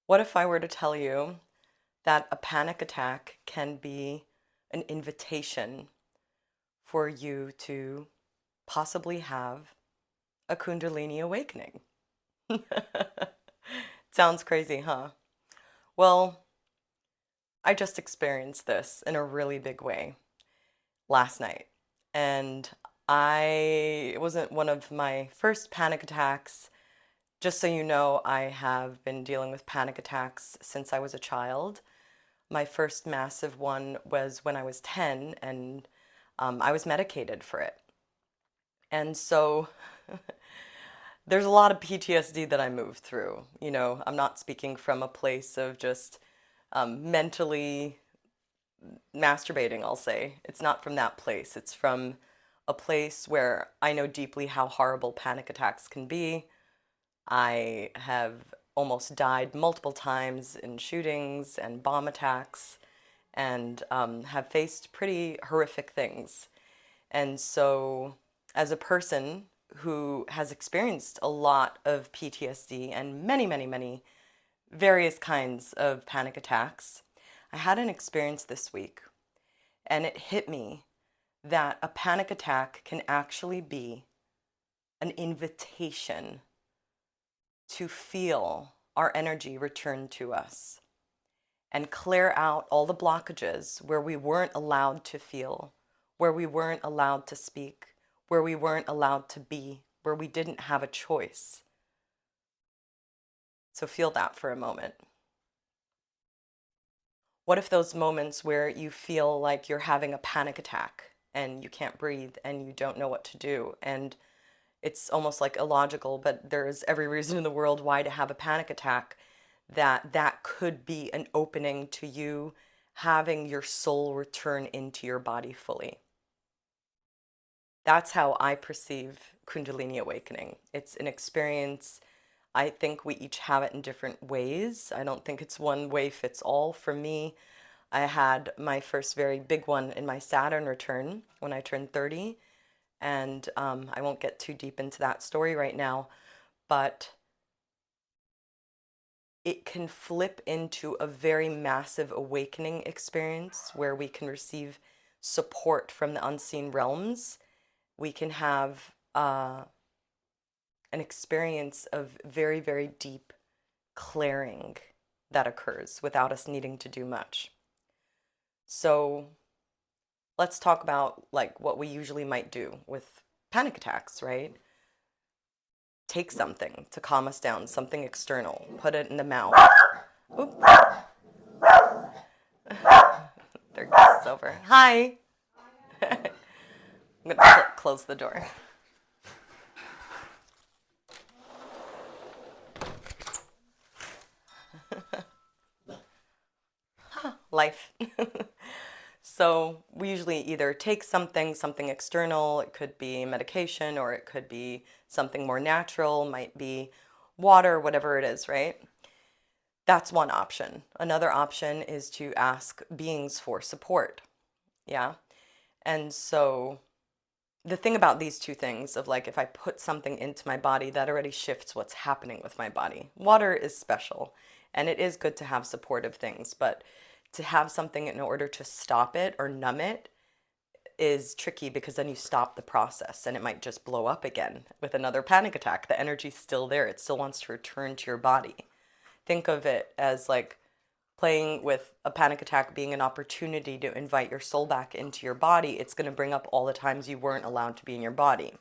What if I were to tell you that a panic attack can be an invitation for you to possibly have a Kundalini awakening? Sounds crazy, huh? Well, I just experienced this in a really big way last night. And it wasn't one of my first panic attacks. Just so you know, I have been dealing with panic attacks since I was a child. My first massive one was when I was 10, and I was medicated for it. And so there's a lot of PTSD that I moved through. I'm not speaking from a place of just mentally masturbating, I'll say. It's not from that place. It's from a place where I know deeply how horrible panic attacks can be. I have almost died multiple times in shootings and bomb attacks and have faced pretty horrific things. And so, as a person who has experienced a lot of PTSD and many, many, many various kinds of panic attacks, I had an experience this week, and it hit me that a panic attack can actually be an invitation to feel our energy return to us and clear out all the blockages where we weren't allowed to feel, where we weren't allowed to speak, where we weren't allowed to be, where we didn't have a choice. So feel that for a moment. What if those moments where you feel like you're having a panic attack and you can't breathe and you don't know what to do, and it's almost like illogical, but there's every reason in the world why to have a panic attack, that could be an opening to you having your soul return into your body fully. That's how I perceive Kundalini awakening. It's an experience. I think we each have it in different ways. I don't think it's one way fits all. For me, I had my first very big one in my Saturn return when I turned 30. And I won't get too deep into that story right now, but it can flip into a very massive awakening experience where we can receive support from the unseen realms. We can have an experience of very, very deep clearing that occurs without us needing to do much. So let's talk about like what we usually might do with panic attacks, right? Take something to calm us down, something external, put it in the mouth. Oop, there goes over. Hi. I'm gonna close the door. Life. So we usually either take something external. It could be medication, or it could be something more natural, might be water, whatever it is, right? That's one option. Another option is to ask beings for support. Yeah. And so the thing about these two things of like if I put something into my body, that already shifts what's happening with my body. Water is special and it is good to have supportive things, but to have something in order to stop it or numb it is tricky because then you stop the process and it might just blow up again with another panic attack. The energy's still there. It still wants to return to your body. Think of it as like playing with a panic attack being an opportunity to invite your soul back into your body. It's going to bring up all the times you weren't allowed to be in your body.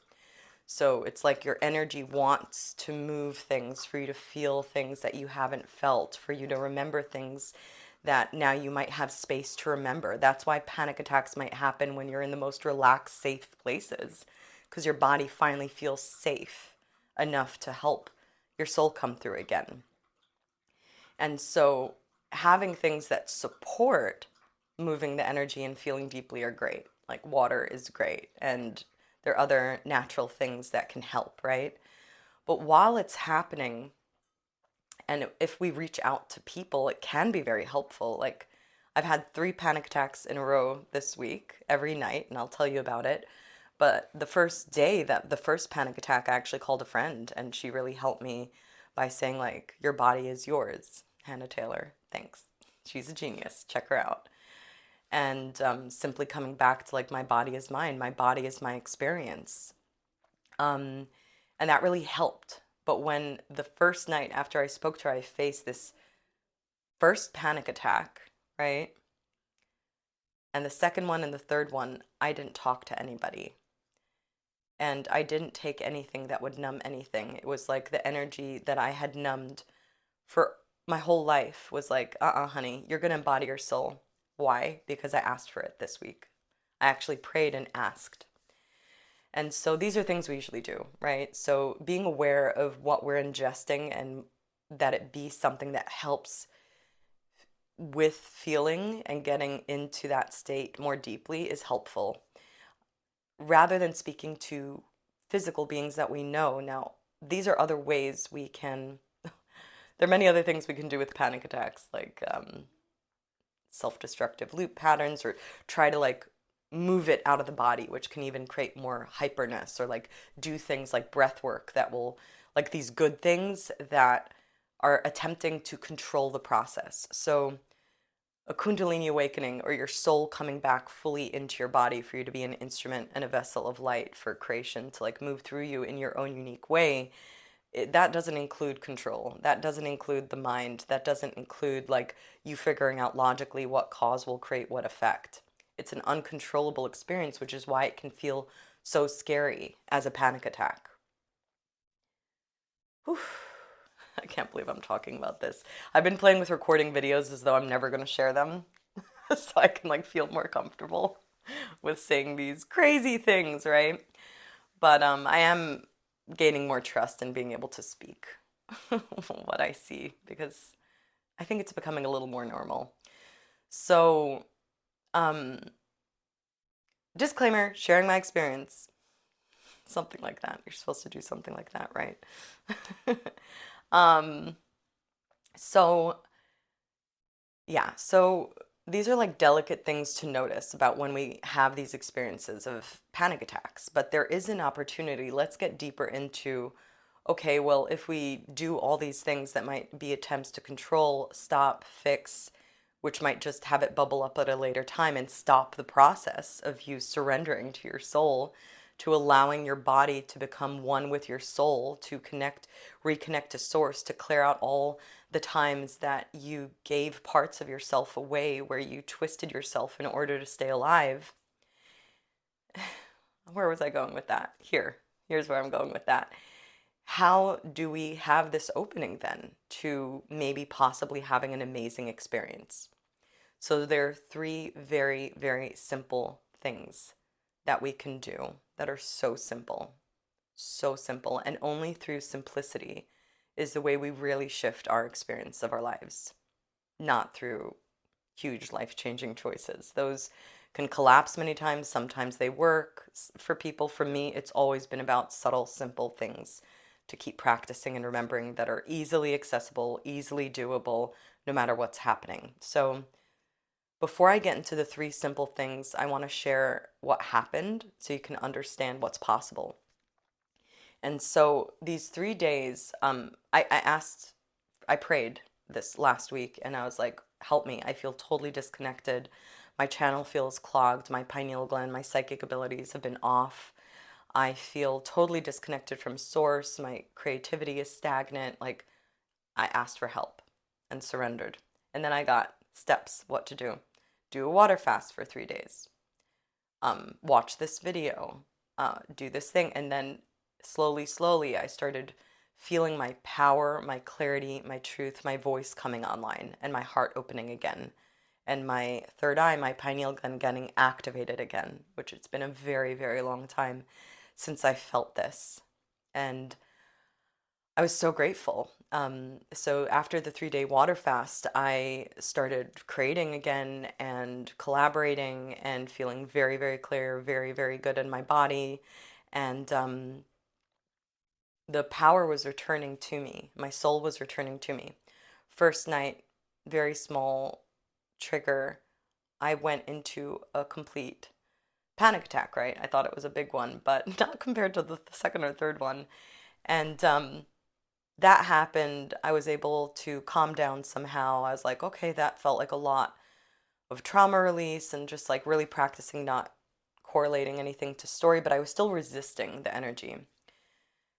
So it's like your energy wants to move things for you to feel things that you haven't felt, for you to remember things that now you might have space to remember. That's why panic attacks might happen when you're in the most relaxed, safe places, because your body finally feels safe enough to help your soul come through again. And so having things that support moving the energy and feeling deeply are great. Like water is great. And there are other natural things that can help, right? But while it's happening, and if we reach out to people, it can be very helpful. Like I've had 3 panic attacks in a row this week, every night, and I'll tell you about it. But the first day that the first panic attack, I actually called a friend and she really helped me by saying like, your body is yours. Hannah Taylor, thanks. She's a genius. Check her out. And simply coming back to like, my body is mine, my body is my experience. Um, and that really helped. But when the first night after I spoke to her, I faced this first panic attack, right? And the second one and the third one, I didn't talk to anybody. And I didn't take anything that would numb anything. It was like the energy that I had numbed for my whole life was like, honey, you're going to embody your soul. Why? Because I asked for it this week. I actually prayed and asked. And so these are things we usually do, right? So being aware of what we're ingesting and that it be something that helps with feeling and getting into that state more deeply is helpful rather than speaking to physical beings that we know. Now, these are other ways we can, there are many other things we can do with panic attacks, like self-destructive loop patterns, or try to like move it out of the body, which can even create more hyperness, or like do things like breath work that will, like these good things that are attempting to control the process. So a Kundalini awakening, or your soul coming back fully into your body for you to be an instrument and a vessel of light for creation to like move through you in your own unique way, that doesn't include control. That doesn't include the mind. That doesn't include like you figuring out logically what cause will create what effect. It's an uncontrollable experience, which is why it can feel so scary as a panic attack. Whew. I can't believe I'm talking about this. I've been playing with recording videos as though I'm never going to share them, so I can like feel more comfortable with saying these crazy things, right? But I am gaining more trust in being able to speak what I see, because I think it's becoming a little more normal. So, um, disclaimer, sharing my experience, something like that. You're supposed to do something like that, right? um, so yeah, so these are like delicate things to notice about when we have these experiences of panic attacks. But there is an opportunity. Let's get deeper into, okay, well, if we do all these things that might be attempts to control, stop, fix, which might just have it bubble up at a later time and stop the process of you surrendering to your soul, to allowing your body to become one with your soul, to connect, reconnect to source, to clear out all the times that you gave parts of yourself away, where you twisted yourself in order to stay alive. Where was I going with that? Here's where I'm going with that. How do we have this opening then to maybe possibly having an amazing experience? So there are three very, very simple things that we can do that are so simple, and only through simplicity is the way we really shift our experience of our lives, not through huge life-changing choices. Those can collapse many times. Sometimes they work for people. For me, it's always been about subtle, simple things to keep practicing and remembering that are easily accessible, easily doable, no matter what's happening. So before I get into the three simple things, I want to share what happened so you can understand what's possible. And so these 3 days, I prayed this last week and I was like, help me. I feel totally disconnected. My channel feels clogged. My pineal gland, my psychic abilities have been off. I feel totally disconnected from source. My creativity is stagnant. Like, I asked for help and surrendered. And then I got steps what to do. Do a water fast for 3 days. Watch this video. Do this thing. And then slowly, I started feeling my power, my clarity, my truth, my voice coming online, and my heart opening again. And my third eye, my pineal gland getting activated again, which it's been a very, very long time since I felt this. And I was so grateful. So after the 3 day water fast, I started creating again and collaborating and feeling very, very clear, very, very good in my body. And the power was returning to me. My soul was returning to me. First night, very small trigger, I went into a complete panic attack, right? I thought it was a big one, but not compared to the second or third one. And that happened. I was able to calm down somehow. I was like, okay, that felt like a lot of trauma release and just like really practicing not correlating anything to story, but I was still resisting the energy.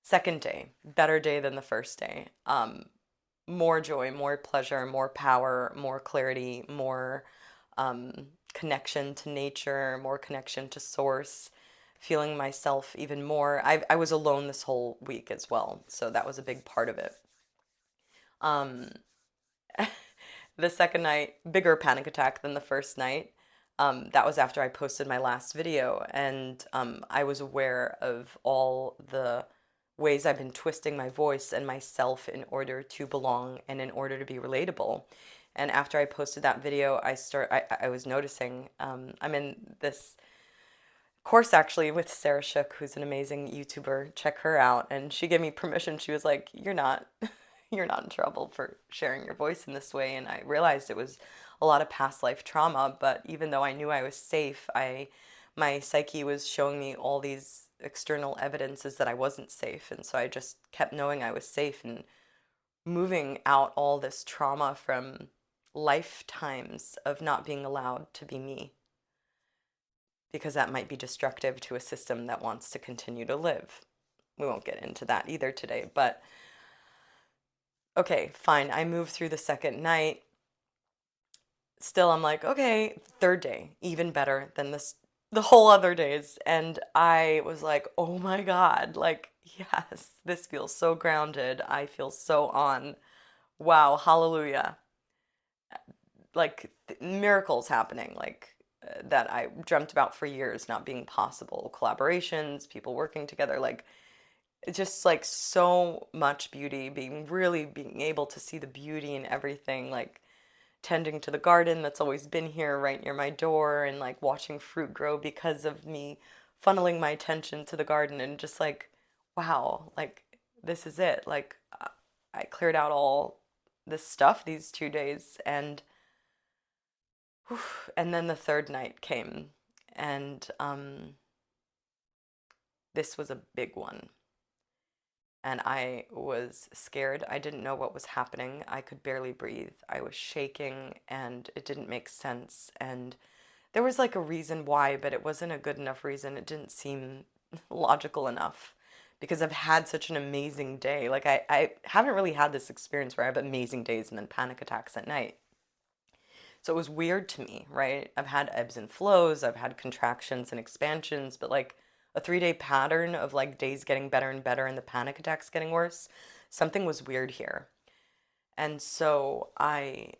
Second day, better day than the first day. More joy, more pleasure, more power, more clarity, more connection to nature, more connection to source, feeling myself even more. I was alone this whole week as well, so that was a big part of it. Um, the second night, bigger panic attack than the first night. That was after I posted my last video, and I was aware of all the ways I've been twisting my voice and myself in order to belong and in order to be relatable. And after I posted that video, I was noticing I'm in this course actually with Sarah Shook, who's an amazing YouTuber. Check her out. And she gave me permission. She was like, "You're not you're not in trouble for sharing your voice in this way." And I realized it was a lot of past life trauma, but even though I knew I was safe, I my psyche was showing me all these external evidences that I wasn't safe. And so I just kept knowing I was safe and moving out all this trauma from lifetimes of not being allowed to be me, because that might be destructive to a system that wants to continue to live. We won't get into that either today, but okay, fine. I move through the second night. Still, I'm like, okay, third day, even better than the whole other days. And I was like, oh my God, like, yes, this feels so grounded. I feel so on. Wow, hallelujah. Like, miracles happening, like, that I dreamt about for years not being possible. Collaborations, people working together, like, it's just like so much beauty, being able to see the beauty in everything, like tending to the garden that's always been here right near my door, and like watching fruit grow because of me funneling my attention to the garden, and just like, wow, like this is it. Like I cleared out all this stuff these 2 days, and whew, and then the third night came, and this was a big one. And I was scared. I didn't know what was happening. I could barely breathe. I was shaking and it didn't make sense. And there was like a reason why, but it wasn't a good enough reason. It didn't seem logical enough because I've had such an amazing day. Like, I haven't really had this experience where I have amazing days and then panic attacks at night. So it was weird to me, right? I've had ebbs and flows, I've had contractions and expansions, but like a 3 day pattern of like days getting better and better and the panic attacks getting worse, something was weird here. And so I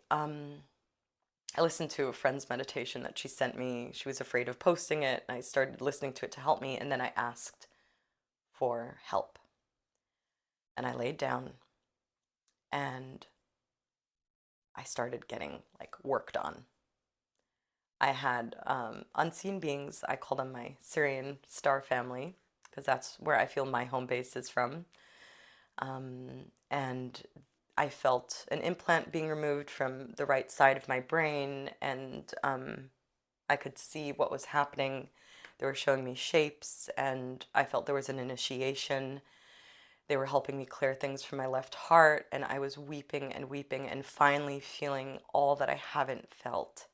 listened to a friend's meditation that she sent me. She was afraid of posting it, and I started listening to it to help me, and then I asked for help. And I laid down and I started getting like worked on. I had unseen beings. I call them my Syrian star family because that's where I feel my home base is from. And I felt an implant being removed from the right side of my brain, and I could see what was happening. They were showing me shapes, and I felt there was an initiation. They were helping me clear things from my left heart, and I was weeping and weeping and finally feeling all that I haven't felt: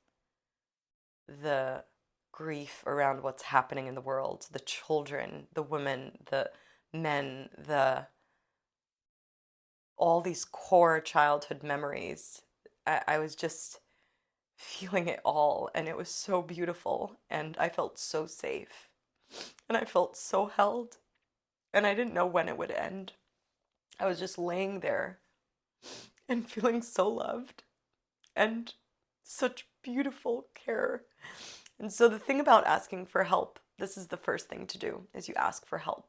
the grief around what's happening in the world, the children, the women, the men, the all these core childhood memories. I was just feeling it all, and it was so beautiful, and I felt so safe, and I felt so held, and I didn't know when it would end. I was just laying there and feeling so loved and such beautiful care. And so the thing about asking for help, this is the first thing to do, is you ask for help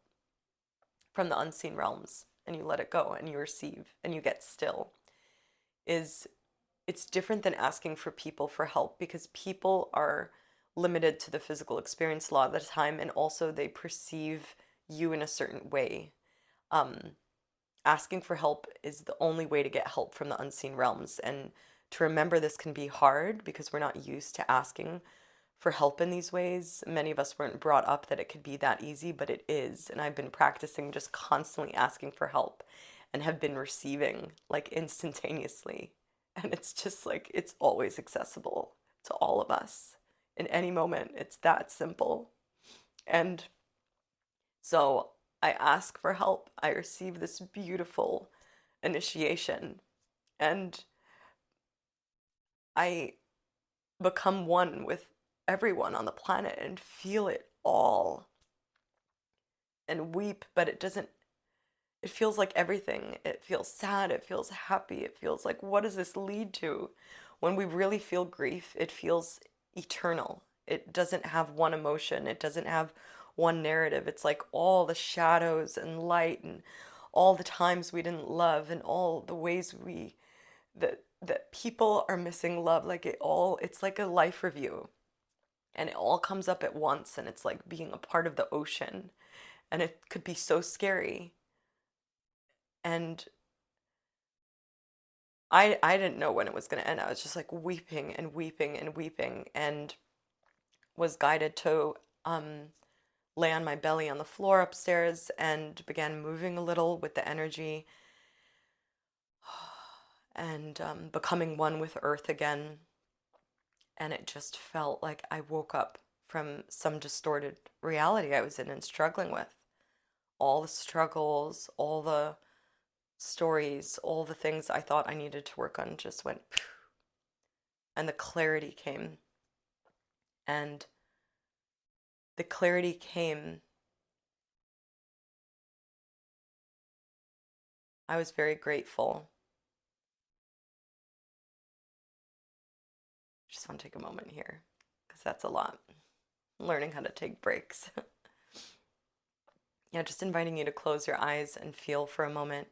from the unseen realms, and you let it go and you receive and you get still. Is It's different than asking for people for help, because people are limited to the physical experience a lot of the time, and also they perceive you in a certain way. Um, Asking for help is the only way to get help from the unseen realms. And to remember, this can be hard because we're not used to asking for help in these ways. Many of us weren't brought up that it could be that easy, but it is. And I've been practicing just constantly asking for help. and have been receiving like instantaneously. And it's just like, it's always accessible to all of us in any moment. It's that simple. And so I ask for help. I receive this beautiful initiation, and I become one with everyone on the planet and feel it all and weep, but it doesn't, it feels like everything. It feels sad, it feels happy, it feels like, what does this lead to? When we really feel grief, it feels eternal. It doesn't have one emotion, it doesn't have one narrative. It's like all the shadows and light and all the times we didn't love and all the ways we that people are missing love. Like it all, it's like a life review, and it all comes up at once, and it's like being a part of the ocean, and it could be so scary. And I didn't know when it was going to end. I was just like weeping and weeping and weeping, and was guided to lay on my belly on the floor upstairs and began moving a little with the energy, and becoming one with earth again. And it just felt like I woke up from some distorted reality I was in and struggling with. All the struggles, all the stories, all the things I thought I needed to work on just went phew, and the clarity came. And the clarity came. I was very grateful. Just want to take a moment here because that's a lot. Learning how to take breaks. Yeah, just inviting you to close your eyes and feel for a moment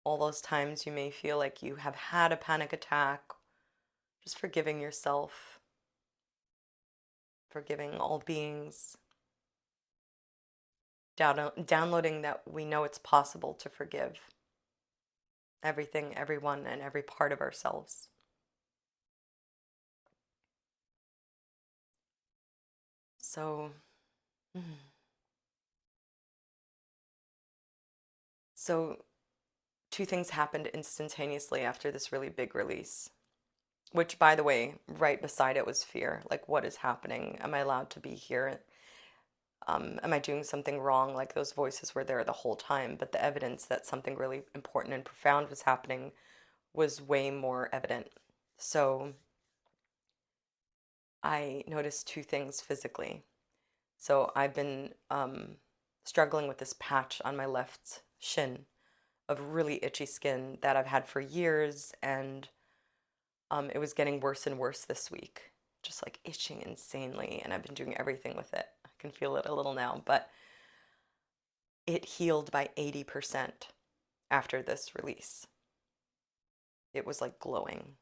all those times you may feel like you have had a panic attack, just forgiving yourself, forgiving all beings, downloading that we know it's possible to forgive everything, everyone, and every part of ourselves. So, so two things happened instantaneously after this really big release, which, by the way, right beside it was fear. Like, what is happening? Am I allowed to be here? Am I doing something wrong? Like, those voices were there the whole time, but the evidence that something really important and profound was happening was way more evident. So I noticed two things physically. So I've been struggling with this patch on my left shin of really itchy skin that I've had for years, and it was getting worse and worse this week, just like itching insanely, and I've been doing everything with it. I can feel it a little now, but it healed by 80% after this release. It was like glowing.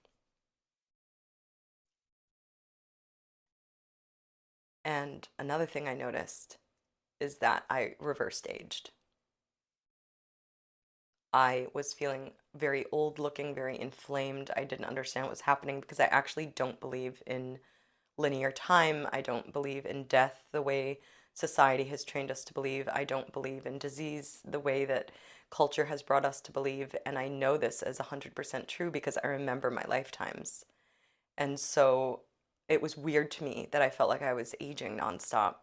And another thing I noticed is that I reversed aged. I was feeling very old looking, very inflamed. I didn't understand what was happening because I actually don't believe in linear time. I don't believe in death the way society has trained us to believe. I don't believe in disease the way that culture has brought us to believe. And I know this as 100% true because I remember my lifetimes. And so it was weird to me that I felt like I was aging nonstop.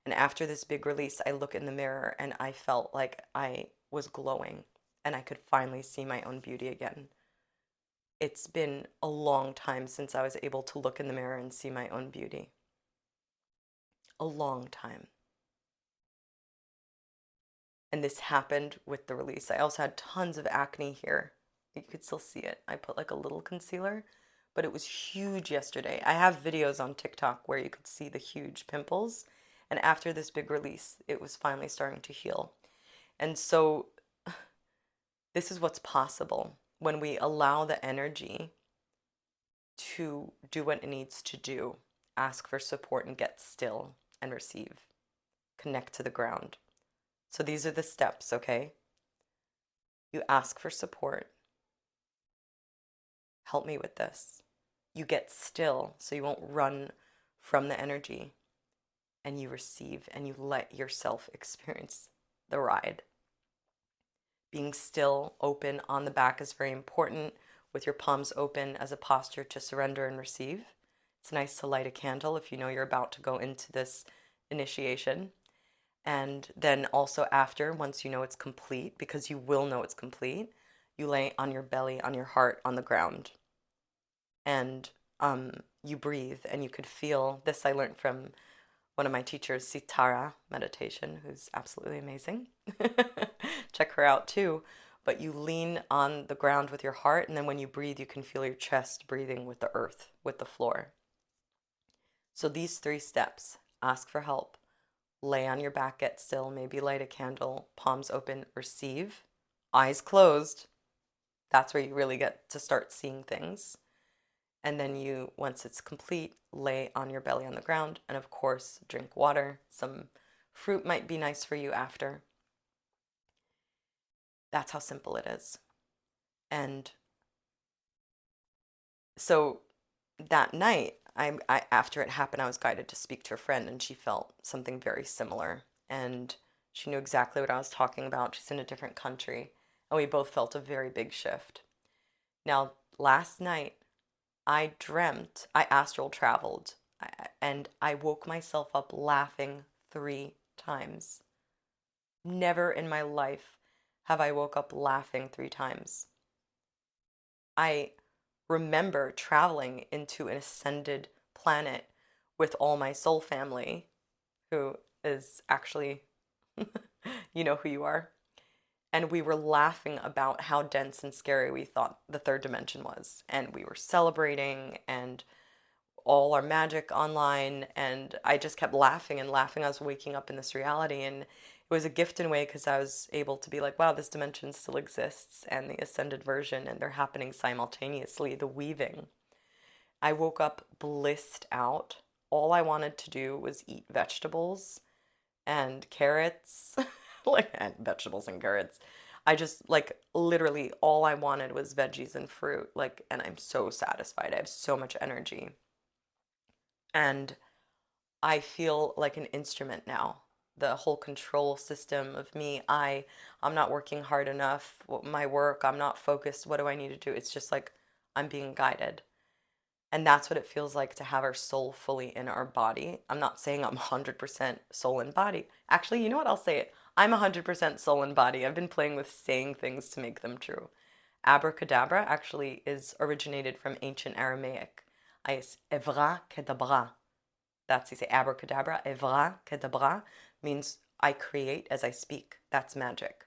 And after this big release, I look in the mirror and I felt like I was glowing and I could finally see my own beauty again. It's been a long time since I was able to look in the mirror and see my own beauty. A long time. And this happened with the release. I also had tons of acne here. You could still see it. I put like a little concealer, but it was huge yesterday. I have videos on TikTok where you could see the huge pimples. And after this big release, it was finally starting to heal. And so this is what's possible when we allow the energy to do what it needs to do. Ask for support and get still and receive. Connect to the ground. So these are the steps, okay? You ask for support. Help me with this. You get still so you won't run from the energy, and you receive and you let yourself experience the ride. Being still, open on the back is very important, with your palms open as a posture to surrender and receive. It's nice to light a candle if you know you're about to go into this initiation. And then also after, once you know it's complete, because you will know it's complete, you lay on your belly, on your heart, on the ground. And you breathe, and you could feel this. I learned from one of my teachers, Sitara meditation, who's absolutely amazing. Check her out too. But you lean on the ground with your heart, and then when you breathe, you can feel your chest breathing with the earth, with the floor. So these 3 steps: ask for help, lay on your back, get still, maybe light a candle, palms open, receive, eyes closed. That's where you really get to start seeing things. And then you, once it's complete, lay on your belly on the ground, and of course, drink water. Some fruit might be nice for you after. That's how simple it is. And so that night, after it happened, I was guided to speak to a friend, and she felt something very similar. And she knew exactly what I was talking about. She's in a different country, and we both felt a very big shift. Now, last night, I astral traveled, and I woke myself up laughing 3 times. Never in my life have I woke up laughing 3 times. I remember traveling into an ascended planet with all my soul family, who is actually, you know who you are. And we were laughing about how dense and scary we thought the third dimension was. And we were celebrating and all our magic online, and I just kept laughing and laughing. I was waking up in this reality, and it was a gift in a way because I was able to be like, wow, this dimension still exists, and the ascended version, and they're happening simultaneously, the weaving. I woke up blissed out. All I wanted to do was eat vegetables and carrots, like, and vegetables and carrots. I just, like, literally all I wanted was veggies and fruit, like, and I'm so satisfied. I have so much energy. And I feel like an instrument now. The whole control system of me, I'm not working hard enough. My work, I'm not focused. What do I need to do? It's just like I'm being guided. And that's what it feels like to have our soul fully in our body. I'm not saying I'm 100% soul and body. Actually, you know what? I'll say it. I'm 100% soul and body. I've been playing with saying things to make them true. Abracadabra actually is originated from ancient Aramaic. Evra kedabra. That's, you say abracadabra. Evra kedabra means I create as I speak. That's magic.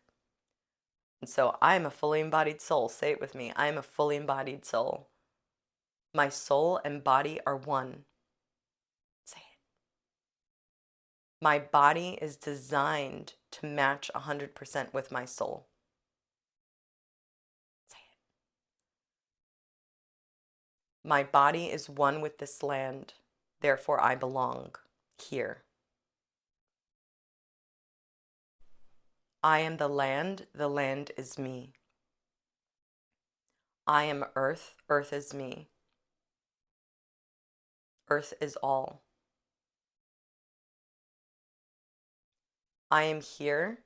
And so I am a fully embodied soul. Say it with me. I am a fully embodied soul. My soul and body are one. Say it. My body is designed to match 100% with my soul. Say it. My body is one with this land. Therefore, I belong here. I am the land is me. I am earth is me. Earth is all. I am here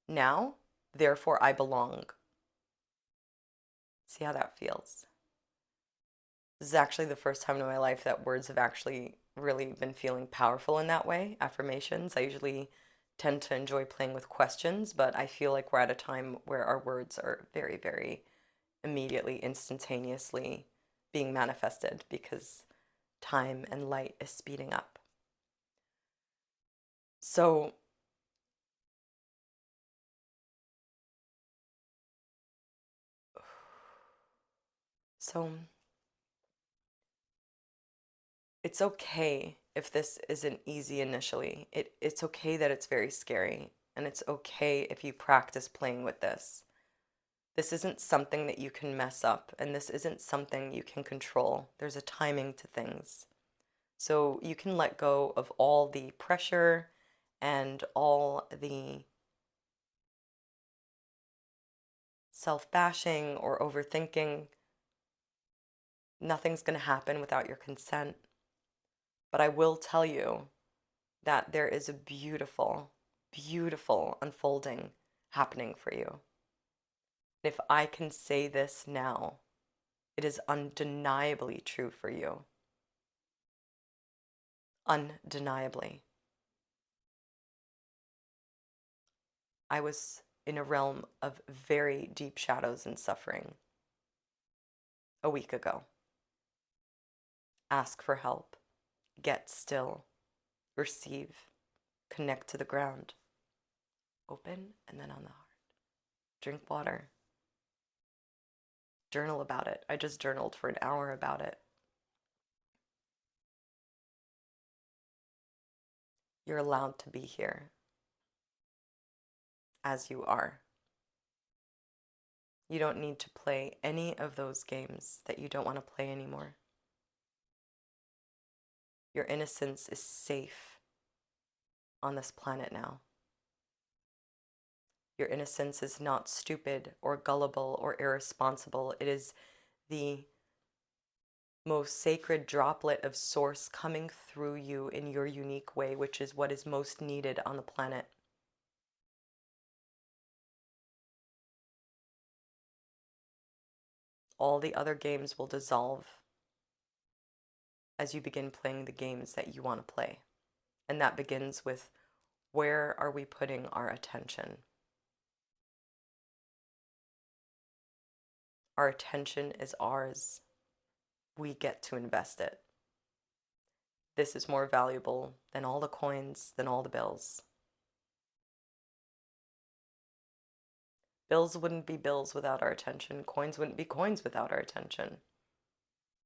now, therefore I belong. See how that feels? This is actually the first time in my life that words have actually really been feeling powerful in that way, affirmations. I usually tend to enjoy playing with questions, but I feel like we're at a time where our words are very, very immediately, instantaneously being manifested because time and light is speeding up. So, so it's okay if this isn't easy initially. It's okay that it's very scary, and it's okay if you practice playing with this. This isn't something that you can mess up, and this isn't something you can control. There's a timing to things. So you can let go of all the pressure and all the self-bashing or overthinking. Nothing's going to happen without your consent. But I will tell you that there is a beautiful, beautiful unfolding happening for you. If I can say this now, it is undeniably true for you. Undeniably. I was in a realm of very deep shadows and suffering a week ago. Ask for help, get still, receive, connect to the ground, open and then on the heart. Drink water, journal about it. I just journaled for an hour about it. You're allowed to be here as you are. You don't need to play any of those games that you don't want to play anymore. Your innocence is safe on this planet now. Your innocence is not stupid or gullible or irresponsible. It is the most sacred droplet of source coming through you in your unique way, which is what is most needed on the planet. All the other games will dissolve as you begin playing the games that you want to play. And that begins with, where are we putting our attention? Our attention is ours. We get to invest it. This is more valuable than all the coins, than all the bills. Bills wouldn't be bills without our attention. Coins wouldn't be coins without our attention.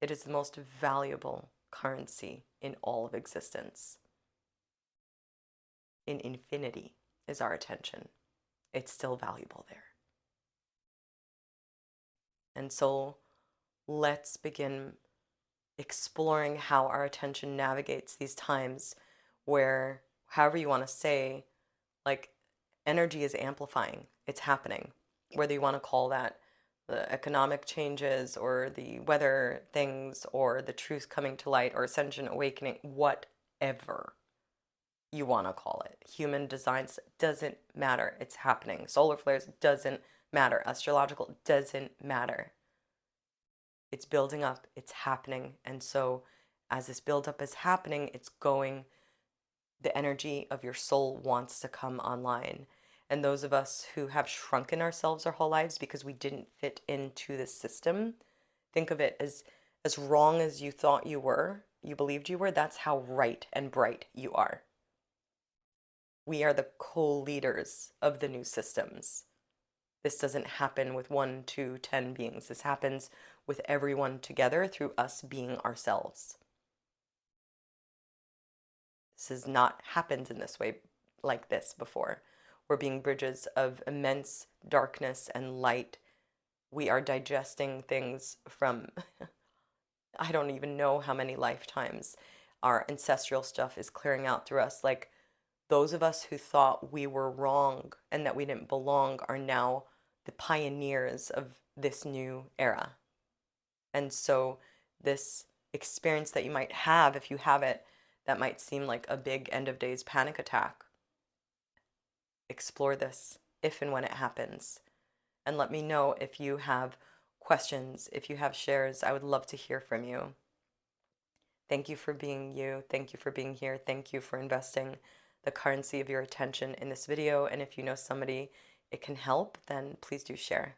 It is the most valuable currency in all of existence. In infinity is our attention. It's still valuable there. And so let's begin exploring how our attention navigates these times where, however you want to say, like, energy is amplifying. It's happening. Whether you want to call that the economic changes or the weather things or the truth coming to light or ascension, awakening, whatever you want to call it. Human designs, doesn't matter. It's happening. Solar flares, doesn't matter. Astrological, doesn't matter. It's building up, it's happening. And so as this buildup is happening, it's going, the energy of your soul wants to come online. And those of us who have shrunken ourselves our whole lives because we didn't fit into the system, think of it as wrong as you thought you were, you believed you were, that's how right and bright you are. We are the co-leaders of the new systems. This doesn't happen with 1, 2, 10 beings. This happens with everyone together through us being ourselves. This has not happened in this way like this before. We're being bridges of immense darkness and light. We are digesting things from, I don't even know how many lifetimes. Our ancestral stuff is clearing out through us. Like, those of us who thought we were wrong and that we didn't belong are now the pioneers of this new era. And so this experience that you might have, if you have it, that might seem like a big end of days panic attack. Explore this if and when it happens. And let me know if you have questions, if you have shares. I would love to hear from you. Thank you for being you. Thank you for being here. Thank you for investing the currency of your attention in this video. And if you know somebody it can help, then please do share.